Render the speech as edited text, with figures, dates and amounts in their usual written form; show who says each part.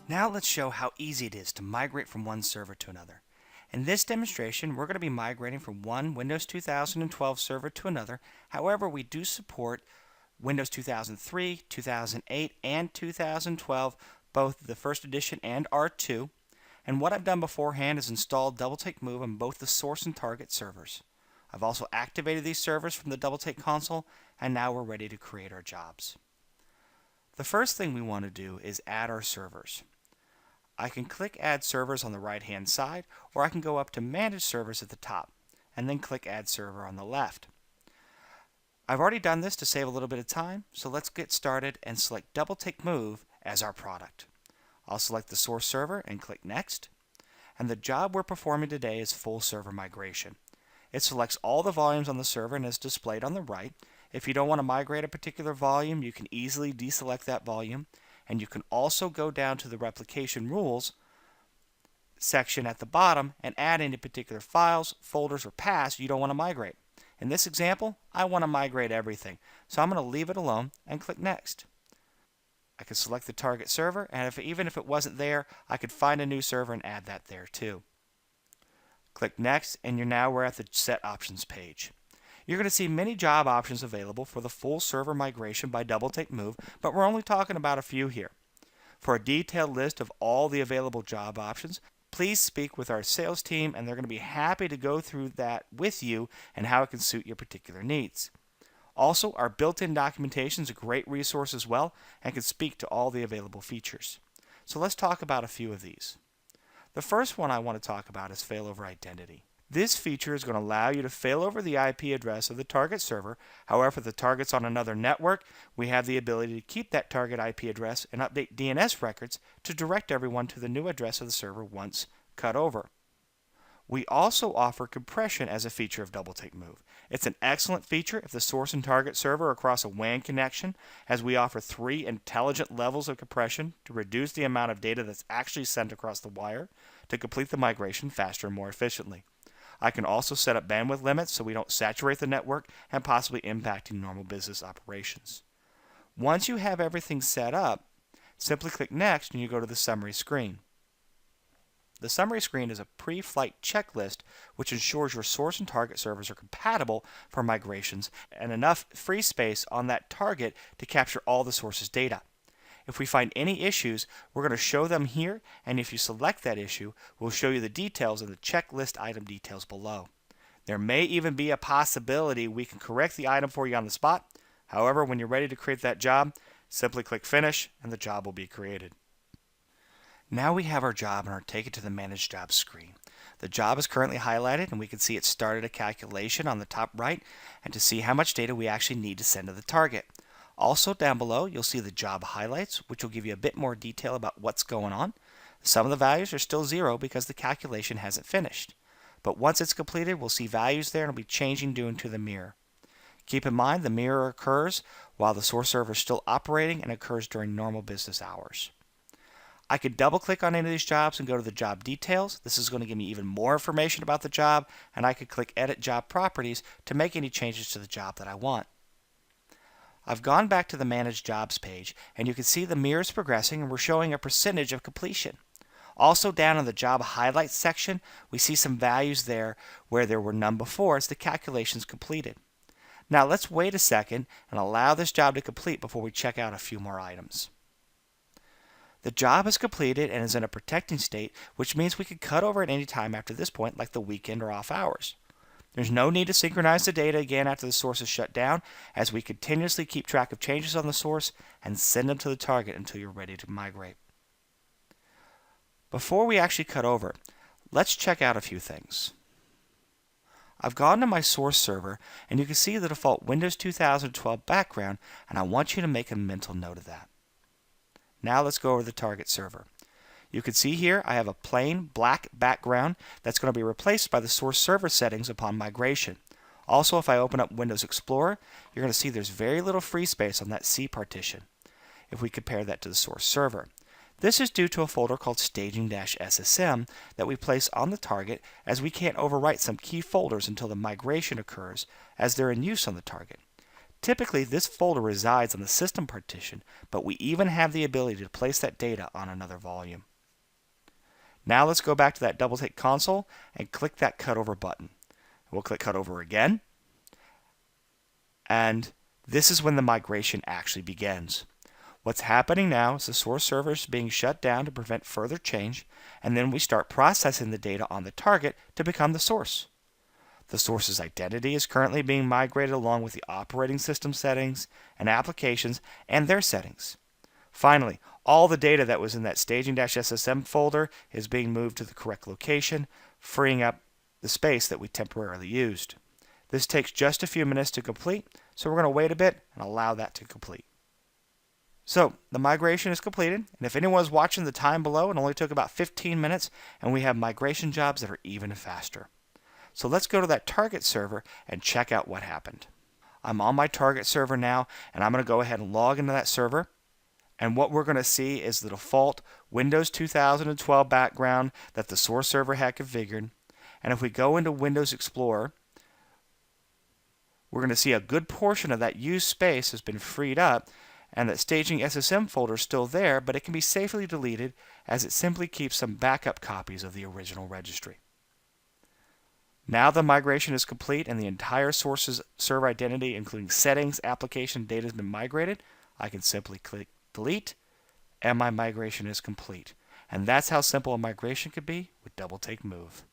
Speaker 1: Now let's show how easy it is to migrate from one server to another. In this demonstration, we're going to be migrating from one Windows 2012 server to another. However, we do support Windows 2003, 2008, and 2012, both the first edition and R2. And what I've done beforehand is installed double-take move on both the source and target servers. I've also activated these servers from the double-take console, and now we're ready to create our jobs. The first thing we want to do is add our servers. I can click Add Servers on the right-hand side, or I can go up to Manage Servers at the top, and then click Add Server on the left. I've already done this to save a little bit of time, so let's get started and select Double-Take Move as our product. I'll select the source server and click Next, and the job we're performing today is full server migration. It selects all the volumes on the server and is displayed on the right. If you don't want to migrate a particular volume, you can easily deselect that volume. And you can also go down to the replication rules section at the bottom and add any particular files, folders, or paths you don't want to migrate. In this example, I want to migrate everything, so I'm going to leave it alone and click Next. I can select the target server, and even if it wasn't there, I could find a new server and add that there too. Click Next, and we're at the Set Options page. You're going to see many job options available for the full server migration by double-take move, but we're only talking about a few here. For a detailed list of all the available job options, please speak with our sales team, and they're going to be happy to go through that with you and how it can suit your particular needs. Also, our built-in documentation is a great resource as well and can speak to all the available features. So let's talk about a few of these. The first one I want to talk about is failover identity. This feature is going to allow you to fail over the IP address of the target server. However, if the target's on another network, we have the ability to keep that target IP address and update DNS records to direct everyone to the new address of the server once cut over. We also offer compression as a feature of double-take move. It's an excellent feature if the source and target server are across a WAN connection, as we offer 3 intelligent levels of compression to reduce the amount of data that's actually sent across the wire to complete the migration faster and more efficiently. I can also set up bandwidth limits so we don't saturate the network and possibly impacting normal business operations. Once you have everything set up, simply click Next and you go to the summary screen. The summary screen is a pre-flight checklist which ensures your source and target servers are compatible for migrations and enough free space on that target to capture all the source's data. If we find any issues, we're going to show them here, and if you select that issue, we'll show you the details in the checklist item details below. There may even be a possibility we can correct the item for you on the spot. However, when you're ready to create that job, simply click Finish and the job will be created. Now we have our job and are taken to the Manage Jobs screen. The job is currently highlighted and we can see it started a calculation on the top right and to see how much data we actually need to send to the target. Also down below you'll see the job highlights, which will give you a bit more detail about what's going on. Some of the values are still 0 because the calculation hasn't finished. But once it's completed, we'll see values there and it'll be changing due to the mirror. Keep in mind the mirror occurs while the source server is still operating and occurs during normal business hours. I could double click on any of these jobs and go to the job details. This is going to give me even more information about the job, and I could click Edit Job Properties to make any changes to the job that I want. I've gone back to the Manage Jobs page, and you can see the mirror is progressing and we're showing a percentage of completion. Also down in the Job Highlights section, we see some values there where there were none before as the calculation's completed. Now let's wait a second and allow this job to complete before we check out a few more items. The job is completed and is in a protecting state, which means we can cut over at any time after this point, like the weekend or off hours. There's no need to synchronize the data again after the source is shut down, as we continuously keep track of changes on the source and send them to the target until you're ready to migrate. Before we actually cut over, let's check out a few things. I've gone to my source server and you can see the default Windows 2012 background, and I want you to make a mental note of that. Now let's go over the target server. You can see here I have a plain black background that's going to be replaced by the source server settings upon migration. Also, if I open up Windows Explorer, you're going to see there's very little free space on that C partition if we compare that to the source server. This is due to a folder called staging-ssm that we place on the target, as we can't overwrite some key folders until the migration occurs as they're in use on the target. Typically, this folder resides on the system partition, but we even have the ability to place that data on another volume. Now let's go back to that double-take console and click that cutover button. We'll click cutover again, and this is when the migration actually begins. What's happening now is the source server is being shut down to prevent further change, and then we start processing the data on the target to become the source. The source's identity is currently being migrated along with the operating system settings and applications and their settings. Finally, all the data that was in that staging-ssm folder is being moved to the correct location, freeing up the space that we temporarily used. This takes just a few minutes to complete, so we're going to wait a bit and allow that to complete. So the migration is completed, and if anyone was watching the time below, it only took about 15 minutes, and we have migration jobs that are even faster. So let's go to that target server and check out what happened. I'm on my target server now, and I'm going to go ahead and log into that server. And what we're going to see is the default Windows 2012 background that the source server had configured. And if we go into Windows Explorer, we're going to see a good portion of that used space has been freed up, and that staging SSM folder is still there, but it can be safely deleted as it simply keeps some backup copies of the original registry. Now the migration is complete and the entire source's server identity, including settings, application, data has been migrated. I can simply click delete, and my migration is complete. And that's how simple a migration could be with double-take move.